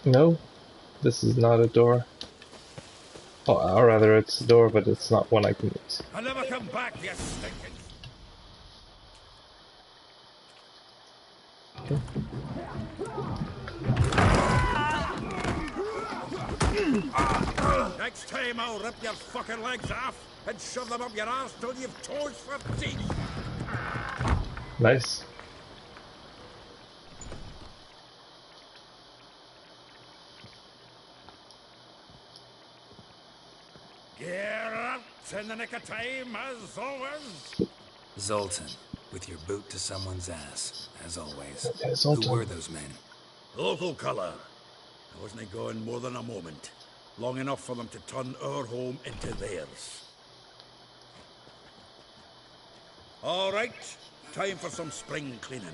No, this is not a door. Oh, or rather, it's a door, but it's not one I can use. I'll never come back, you stinking. Okay. Next time I'll rip your fucking legs off and shove them up your arse till you've toes for teeth. Nice. Geralt, in the nick of time, as always. Zoltan, with your boot to someone's ass, as always. Okay, Zoltan. Who were those men? Local colour. I wasn't going more than a moment. Long enough for them to turn our home into theirs. All right, time for some spring cleaning.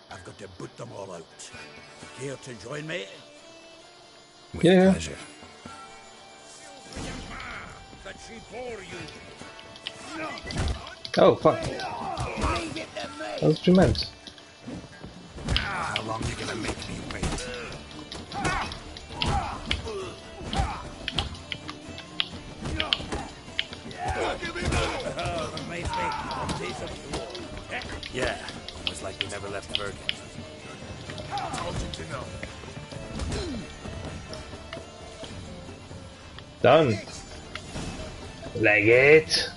I've got to boot them all out. Care to join me? With Yeah. pleasure. That she bore you. Oh, fuck. That's what you meant. How long are you gonna make me wait? Yeah, almost like we never left Bergen. Told you to know. Done. Like it.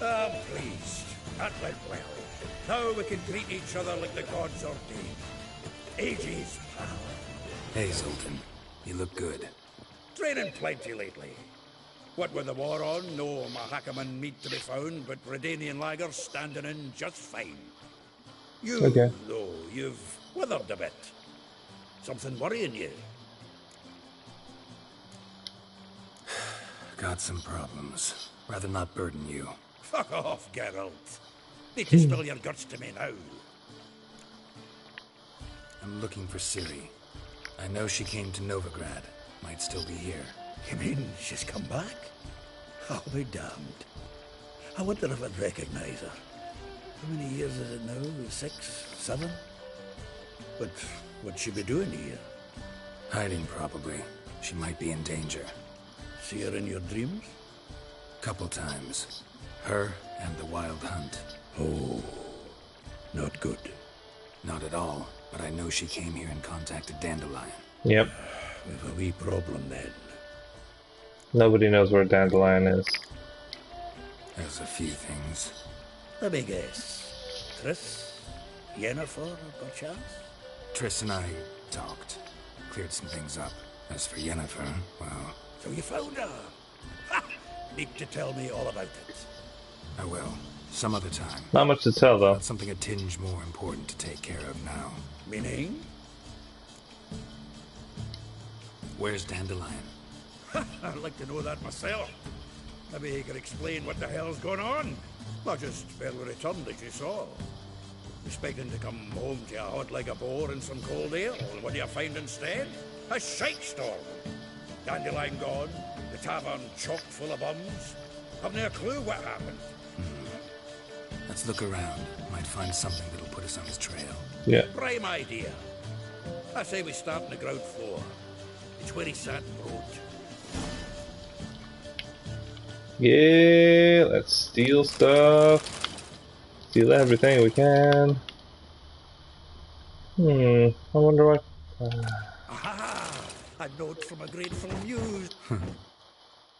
I'm pleased. That went well. Now we can treat each other like the gods ordained. Ages, pal. Hey, Zoltan. You look good. Training plenty lately. What with the war on, no Mahakaman meat to be found, but Redanian lagers standing in just fine. You, Okay. though, you've withered a bit. Something worrying you? Got some problems. Rather not burden you. Fuck off, Geralt. Need to spill your guts to me now. I'm looking for Ciri. I know she came to Novigrad. Might still be here. You mean she's come back? I'll be damned. I wonder if I'd recognize her. How many years is it now? 6, 7? But what'd she be doing here? Hiding, probably. She might be in danger. See her in your dreams? Couple times. Her and the Wild Hunt. Oh, not good. Not at all, but I know she came here and contacted Dandelion. Yep. We've a wee problem then. Nobody knows where Dandelion is. There's a few things. Let me guess. Triss? Yennefer, perchance? Triss and I talked. Cleared some things up. As for Yennefer, well, So you found her? Ha! Need to tell me all about it. I will. Some other time. Not much to tell, though. Got something a tinge more important to take care of now. Meaning? Where's Dandelion? I'd like to know that myself. Maybe he could explain what the hell's going on. Not just barely returned, as you saw. Expecting to come home to a hot like a boar and some cold ale. What do you find instead? A shite storm. Dandelion gone, the tavern chock full of bums. Haven't a clue what happened. Let's look around. Might find something that'll put us on his trail. Yeah. Prime idea. I say we start on the ground floor. It's where he sat and wrote. Yeah, let's steal stuff. Steal everything we can. I wonder what... Aha! A note from a grateful muse.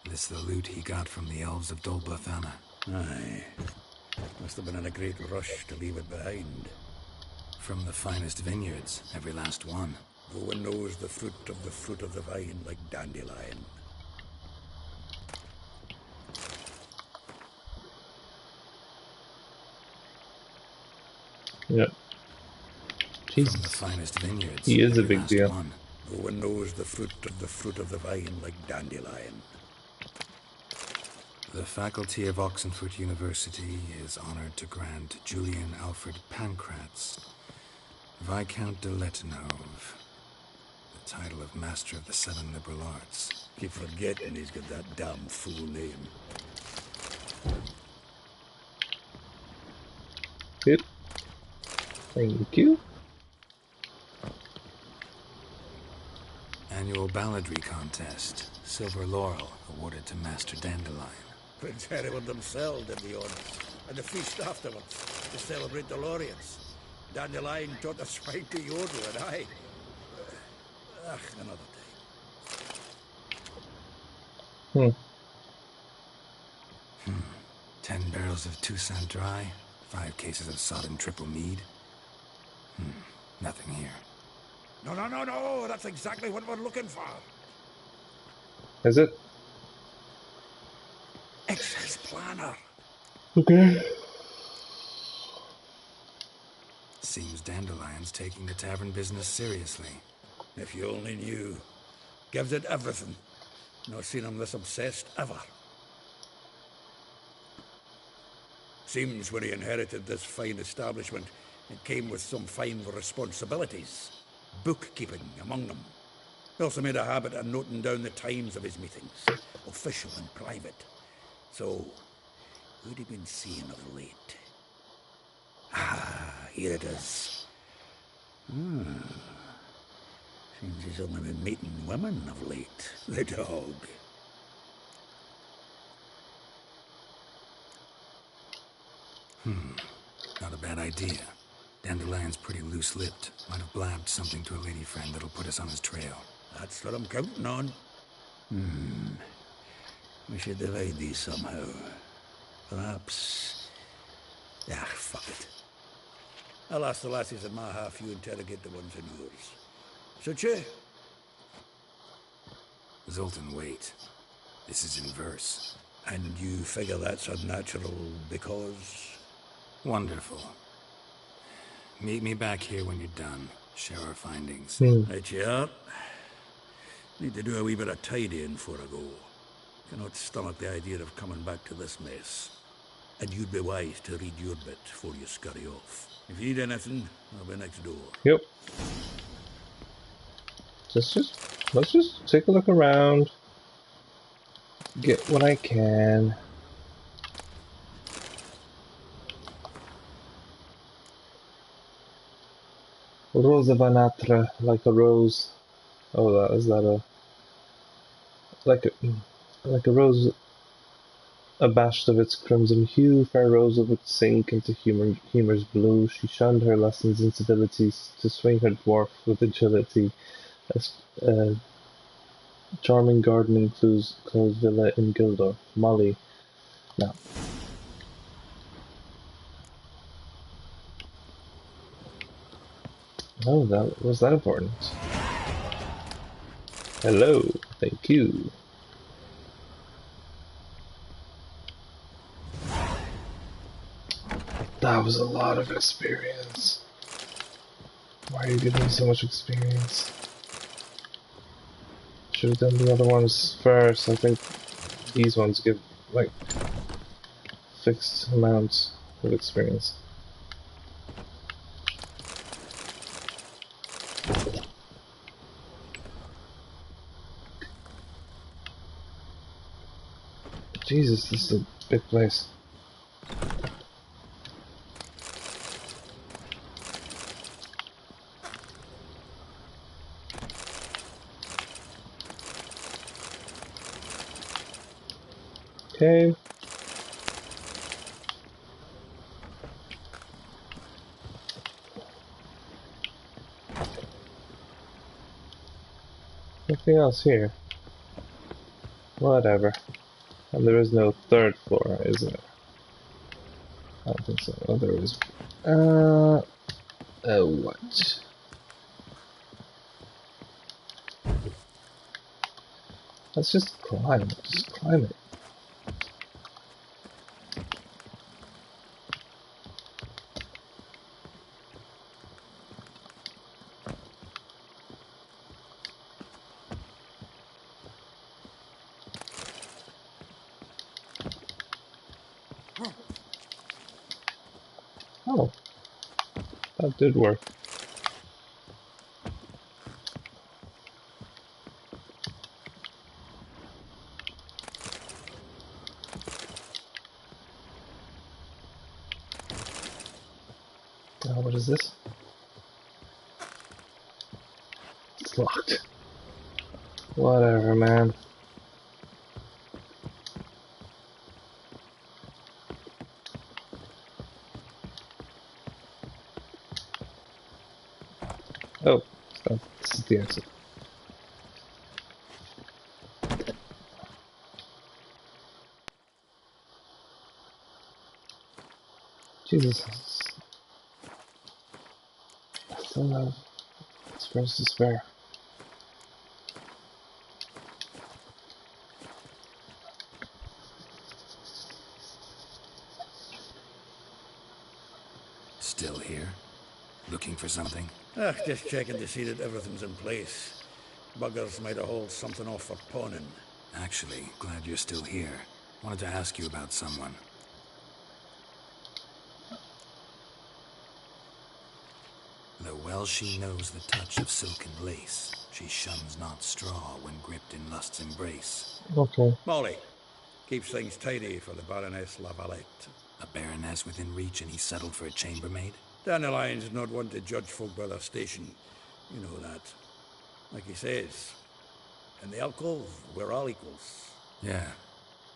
This the loot he got from the elves of Dol Blathanna. Aye. Must have been in a great rush to leave it behind. From the finest vineyards, every last one. No one knows the fruit of the vine like Dandelion. Yep. From the Jesus. finest vineyards. He is a every big last deal. one. No one knows the fruit of the vine like Dandelion. The faculty of Oxenfurt University is honored to grant Julian Alfred Pancratz, Viscount de Letenhove, the title of Master of the Seven Liberal Arts. Keep forgetting he's got that damn fool name. Yep. Thank you. Annual balladry contest. Silver laurel awarded to Master Dandelion. Prince Hereward themselves did the honors, and the feast afterwards, to celebrate the laureates. Dandelion taught the swine to yodel, and I... another time. Hmm. 10 barrels of Toussaint Dry, 5 cases of sodden triple mead. Nothing here. No, that's exactly what we're looking for. Is it? It's his planner. Okay. Seems Dandelion's taking the tavern business seriously. If you only knew. Gives it everything. Not seen him this obsessed ever. Seems when he inherited this fine establishment, it came with some fine responsibilities. Bookkeeping among them. He also made a habit of noting down the times of his meetings, official and private. So, who'd he been seeing of late? Ah, here it is. Seems he's only been meeting women of late. The dog. Not a bad idea. Dandelion's pretty loose-lipped. Might have blabbed something to a lady friend that'll put us on his trail. That's what I'm counting on. We should divide these somehow. Perhaps... fuck it. I'll ask the lassies in my half, you interrogate the ones in yours. Should you? Zoltan, wait. This is in verse. And you figure that's unnatural because... Wonderful. Meet me back here when you're done. Share our findings. Right you are. Need to do a wee bit of tidying before I go. Cannot stomach the idea of coming back to this mess. And you'd be wise to read your bit before you scurry off. If you need anything, I'll be next door. Yep. Let's just take a look around. Get what I can. Rosa Vanatra, like a rose. Oh, is that a like a rose abashed of its crimson hue, fair rose would sink into humour's blue. She shunned her lessons and civilities to swing her dwarf with agility. A charming gardening closed villa in Gildor. Molly. No. Oh, was that important? Hello, thank you. That was a lot of experience. Why are you giving me so much experience? Should have done the other ones first. I think these ones give, like, fixed amounts of experience. Jesus, this is a big place. Okay. Nothing else here. Whatever. And there is no third floor, is there? I don't think so. Oh, there is. What? Let's just climb. Just climb it. Oh, that did work. Oh, what is this? It's locked. Whatever, man. Oh, so this is the exit. Jesus. I still have experience to spare. Still here? Looking for something? Just checking to see that everything's in place. Buggers might have hauled something off for pawning. Actually, glad you're still here. Wanted to ask you about someone. Though well she knows the touch of silken lace, she shuns not straw when gripped in lust's embrace. Okay. Molly. Keeps things tidy for the Baroness Lavalette. A baroness within reach and he settled for a chambermaid? Dandelion's not one to judge folk by their station. You know that. Like he says, in the alcove, we're all equals. Yeah.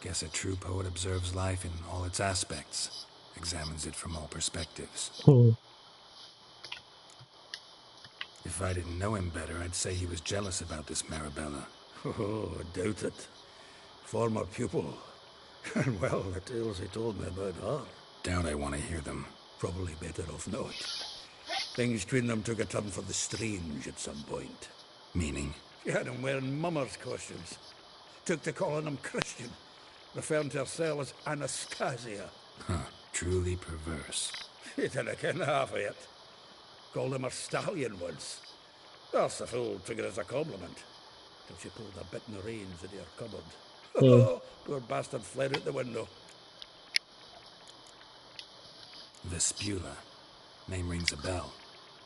Guess a true poet observes life in all its aspects. Examines it from all perspectives. If I didn't know him better, I'd say he was jealous about this Marabella. Oh, I doubt it. Former pupil. And well, the tales he told me about her. Doubt I want to hear them. Probably better off not. Things between them took a turn for the strange at some point. Meaning? She had him wearing mummers' costumes. Took to calling him Christian. Referring to herself as Anastasia. Huh. Truly perverse. She didn't ken half of it. Called him a stallion once. That's the fool took it as a compliment. Till she pulled a bit in the reins into her cupboard. Poor bastard fled out the window. Vespula. Name rings a bell.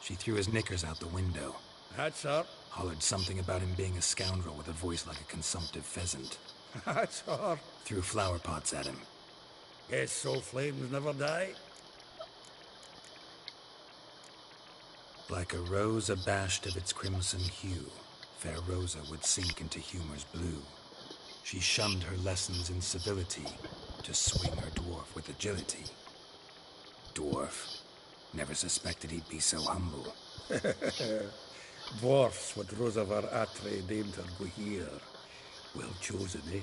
She threw his knickers out the window. That's her. Hollered something about him being a scoundrel with a voice like a consumptive pheasant. That's her. Threw flower pots at him. Guess soul flames never die. Like a rose abashed of its crimson hue, fair Rosa would sink into humor's blue. She shunned her lessons in civility to swing her dwarf with agility. Dwarf. Never suspected he'd be so humble. Dwarfs what Rosavar Atre named her Guihir. Well chosen, eh?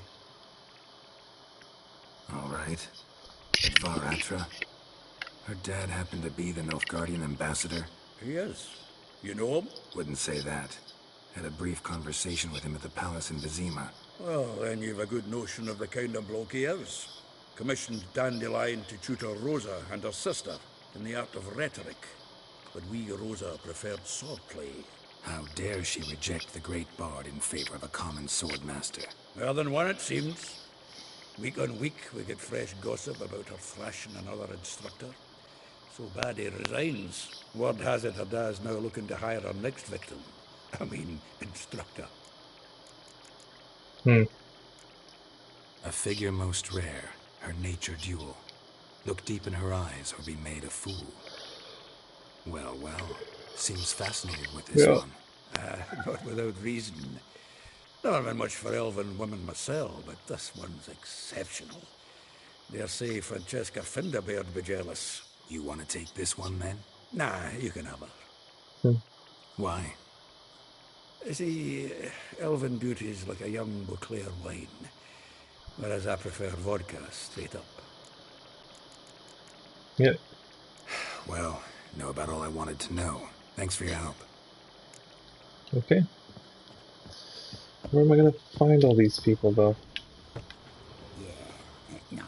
All right. Varatra. Her dad happened to be the Nilfgaardian ambassador. He is. You know him? Wouldn't say that. Had a brief conversation with him at the palace in Vizima. Well, then you've a good notion of the kind of bloke he is. Commissioned Dandelion to tutor Rosa and her sister in the art of rhetoric. But we, Rosa, preferred swordplay. How dare she reject the great bard in favor of a common sword master? More than one, it seems. Week on week, we get fresh gossip about her thrashing another instructor. So bad he resigns. Word has it her dad's now looking to hire her next victim. I mean, instructor. A figure most rare, her nature dual. Look deep in her eyes or be made a fool. Well, seems fascinated with this one. Not without reason. Never been much for elven women myself, but this one's exceptional. Dare say Francesca Finderbeard be jealous. You want to take this one, then? Nah, you can have her. Why? See, elven beauty's like a young Beauclair wine, whereas I prefer vodka straight up. Yep. Well, know about all I wanted to know. Thanks for your help. Okay. Where am I gonna find all these people, though? Yeah, no.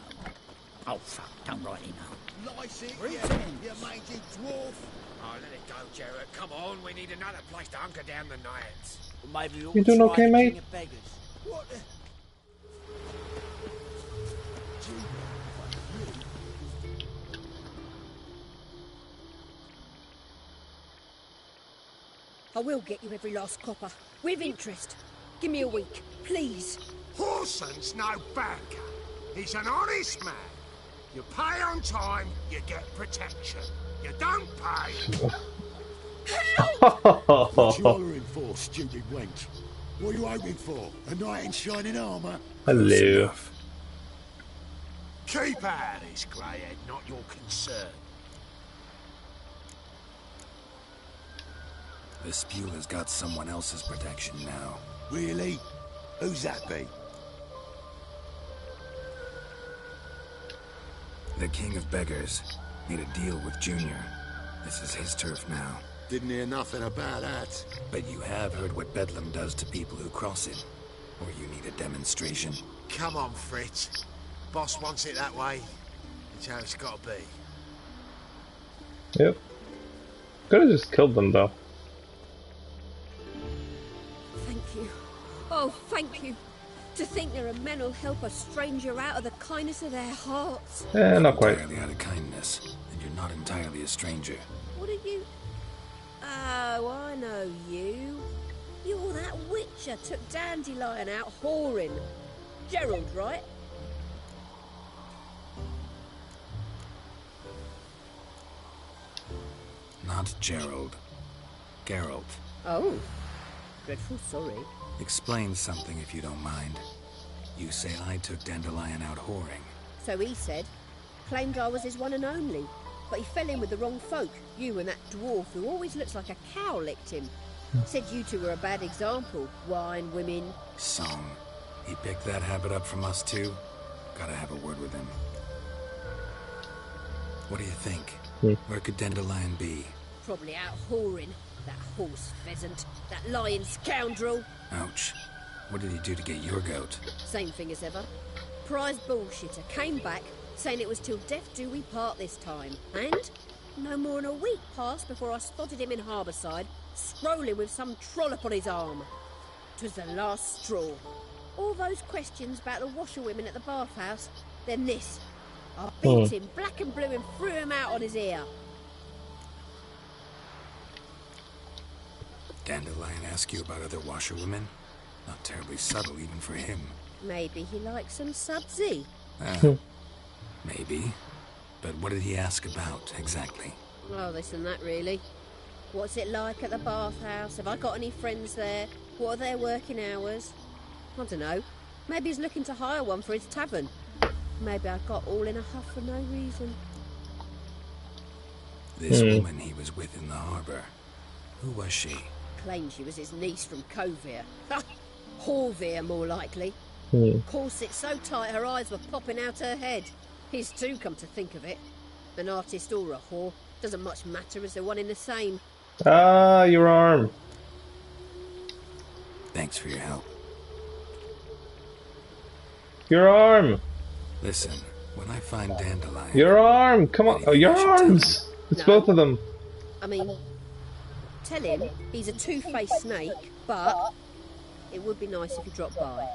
Oh, fuck, don't rightly know. Lice it, Greetings. you mangy dwarf. Oh, let it go, Geralt. Come on, we need another place to hunker down the nights. Well, maybe we ought You to doing try okay, the mate? King of Beggars. What the... I will get you every last copper, with interest. Give me a week, please. Horson's no banker. He's an honest man. You pay on time, you get protection. You don't pay! What you hollering for, stupid wench? What are you hoping for? A knight in shining armour? Close Hello. enough. Keep out of this, greyhead, not your concern. The Spule has got someone else's protection now. Really? Who's that be? The King of Beggars made a deal with Junior. This is his turf now. Didn't hear nothing about that. But you have heard what Bedlam does to people who cross it. Or you need a demonstration? Come on, Fritz. Boss wants it that way. It's how it's got to be. Yep. Could have just killed them though. Thank you. Oh, thank you. To think there are men who'll help a stranger out of the kindness of their hearts. Not quite. Entirely out of kindness. And you're not entirely a stranger. What are you? Oh, I know you. You're that witcher took Dandelion out whoring. Gerald, right? Not Gerald. Geralt. Oh. Dreadful sorry. Explain something if you don't mind. You say I took Dandelion out whoring. So he said. Claimed I was his one and only. But he fell in with the wrong folk. You and that dwarf who always looks like a cow licked him. Said you two were a bad example. Wine, women. Song. He picked that habit up from us too? Gotta have a word with him. What do you think? Where could Dandelion be? Probably out whoring. That horse pheasant. That lying scoundrel. Ouch. What did he do to get your goat? Same thing as ever. Prize bullshitter came back saying it was till death do we part this time. And no more than a week passed before I spotted him in Harbourside, strolling with some trollop on his arm. 'Twas the last straw. All those questions about the washerwomen at the bathhouse, then this. I beat him black and blue and threw him out on his ear. Dandelion ask you about other washerwomen? Not terribly subtle even for him. Maybe he likes some subsy. Maybe. But what did he ask about, exactly? Oh, this and that, really. What's it like at the bathhouse? Have I got any friends there? What are their working hours? I don't know. Maybe he's looking to hire one for his tavern. Maybe I got all in a huff for no reason. This woman he was with in the harbour. Who was she? Claimed she was his niece from Kovir. Horvir, more likely. Corset so tight her eyes were popping out her head. His too, come to think of it. An artist or a whore. Doesn't much matter as they're one in the same. Ah, your arm. Thanks for your help. Your arm. Listen, when I find Dandelion... Your arm. Come on. Oh, your I should tell arms. It's No. both of them. I mean, tell him he's a two-faced snake, but it would be nice if he dropped by.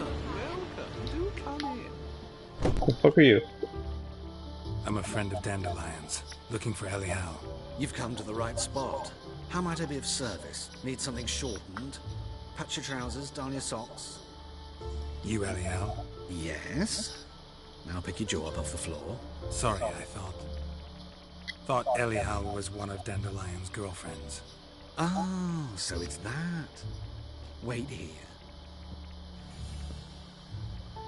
Do come in. The fuck are you? I'm a friend of Dandelion's, looking for Elial. You've come to the right spot. How might I be of service? Need something shortened? Patch your trousers, darn your socks. You Elial? Yes? Now pick your jaw up off the floor. Sorry, I thought Elial was one of Dandelion's girlfriends. Oh, so it's that. Wait here.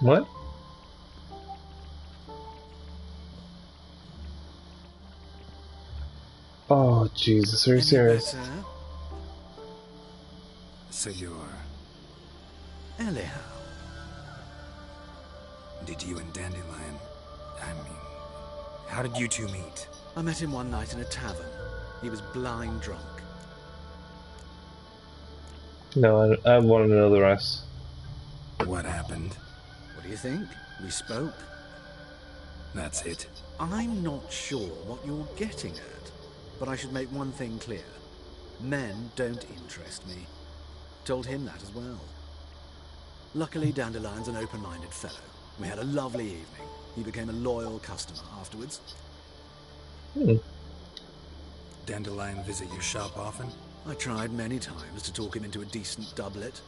What? Oh, Jesus, are you Any serious? better? So you're... Elial. Did you and Dandelion... I mean... How did you two meet? I met him one night in a tavern. He was blind drunk. No, I want to know the rest. What happened? What do you think? We spoke. That's it. I'm not sure what you're getting at, but I should make one thing clear. Men don't interest me. Told him that as well. Luckily, Dandelion's an open-minded fellow. We had a lovely evening. He became a loyal customer afterwards. Dandelion visit your shop often? I tried many times to talk him into a decent doublet.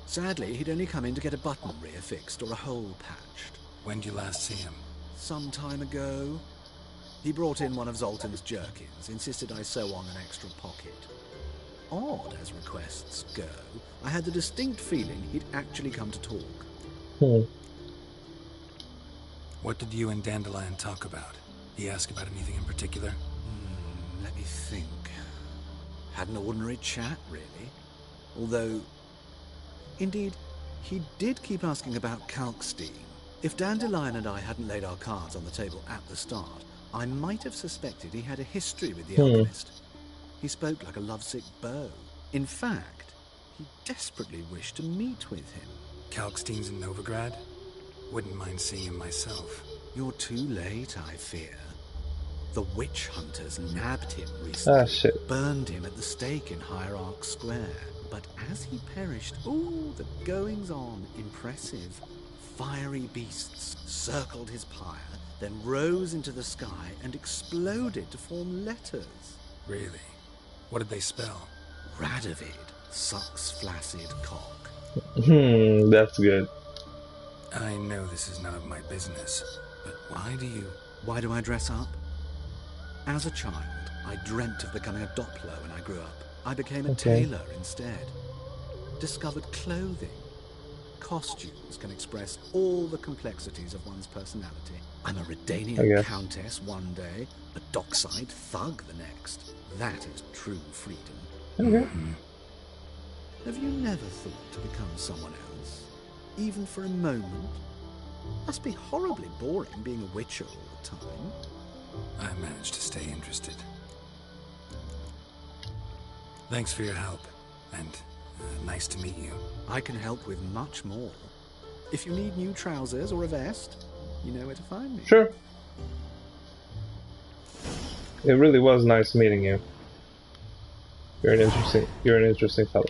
Sadly, he'd only come in to get a button reaffixed or a hole patched. When did you last see him? Some time ago. He brought in one of Zoltan's jerkins, insisted I sew on an extra pocket. Odd as requests go, I had the distinct feeling he'd actually come to talk. What did you and Dandelion talk about? He asked about anything in particular? Let me think. Had an ordinary chat, really. Although, indeed, he did keep asking about Kalkstein. If Dandelion and I hadn't laid our cards on the table at the start, I might have suspected he had a history with the alchemist. He spoke like a lovesick beau. In fact, he desperately wished to meet with him. Kalkstein's in Novigrad? Wouldn't mind seeing him myself. You're too late, I fear. The witch hunters nabbed him recently. Shit. Burned him at the stake in Hierarch Square. But as he perished, ooh, the goings-on, impressive. Fiery beasts circled his pyre, then rose into the sky and exploded to form letters. Really? What did they spell? Radovid, sucks flaccid cock. That's good. I know this is none of my business, but Why do I dress up? As a child, I dreamt of becoming a Doppler when I grew up. I became a tailor instead. Discovered clothing. Costumes can express all the complexities of one's personality. I'm a Redanian countess one day, a dockside thug the next. That is true freedom. Have you never thought to become someone else? Even for a moment? Must be horribly boring being a witcher all the time. I managed to stay interested. Thanks for your help, and nice to meet you. I can help with much more. If you need new trousers or a vest, you know where to find me. Sure. It really was nice meeting you. You're an interesting fellow.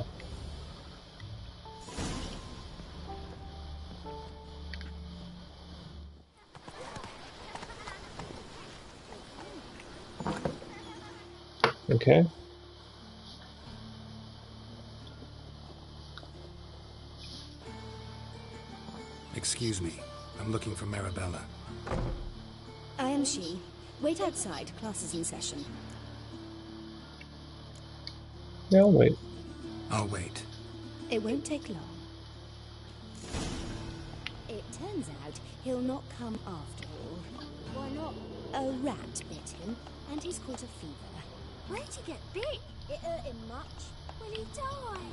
Okay. Excuse me. I'm looking for Marabella. I am she. Wait outside. Class is in session. Yeah, I'll wait. I'll wait. It won't take long. It turns out he'll not come after all. Why not? A rat bit him, and he's caught a fever. Where'd he get bit? It hurt him much. Will he die?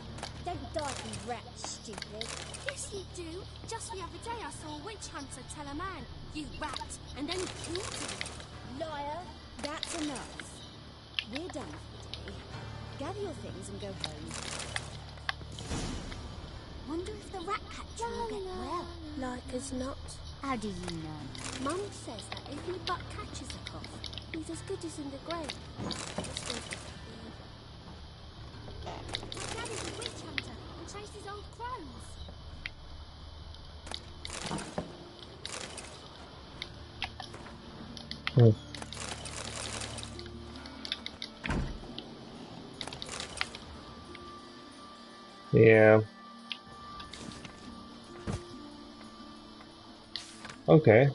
Don't die from rats, stupid. Yes, you do. Just the other day I saw a witch hunter tell a man, "You rat," and then he killed him. Liar. That's enough. We're done for the day. Gather your things and go home. Wonder if the rat catcher will get well. Like as not. How do you know? Mum says that if he but catches a cough, he's as good as in the grave. My daddy's a witch hunter and chases old crows. Yeah. Okay.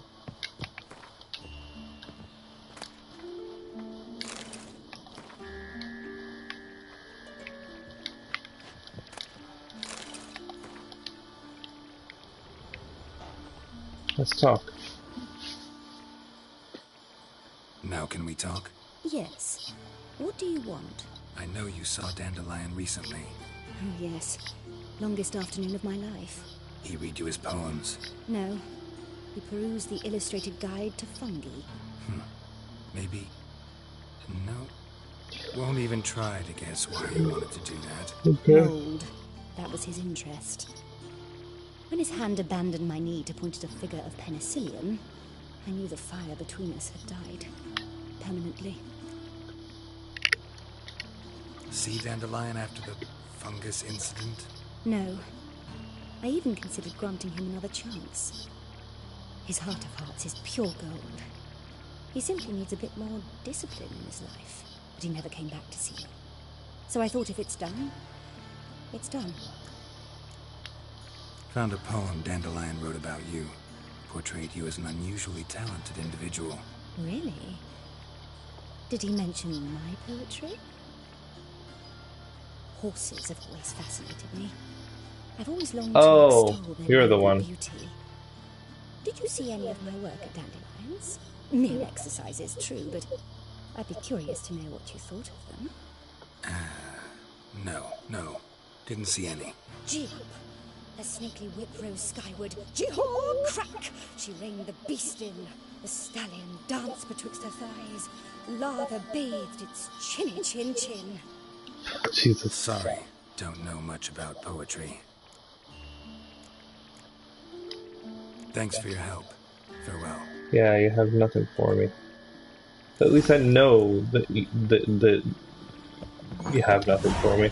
Let's talk. Now can we talk? Yes. What do you want? I know you saw Dandelion recently. Oh, yes. Longest afternoon of my life. He read you his poems? No. He perused the illustrated guide to fungi. Maybe... No. Won't even try to guess why he wanted to do that. Okay. Mold. That was his interest. When his hand abandoned my knee to point at a figure of penicillium, I knew the fire between us had died. Permanently. See Dandelion after the fungus incident? No. I even considered granting him another chance. His heart of hearts is pure gold. He simply needs a bit more discipline in his life, but he never came back to see me. So I thought if it's done, it's done. Found a poem Dandelion wrote about you. Portrayed you as an unusually talented individual. Really? Did he mention my poetry? Horses have always fascinated me. I've always longed to extol their you're the noble one. beauty. Did you see any of my work at Dandelions? Mere exercises, true, but I'd be curious to know what you thought of them. No. Didn't see any. Gee up! A snakely whip rose skyward. Jee-haw! Crack! She reined the beast in. The stallion danced betwixt her thighs. Lava bathed its chinny chin. Jesus. Sorry, don't know much about poetry. Thanks for your help. Farewell. Yeah, you have nothing for me. At least I know that you have nothing for me.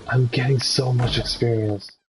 I'm getting so much experience.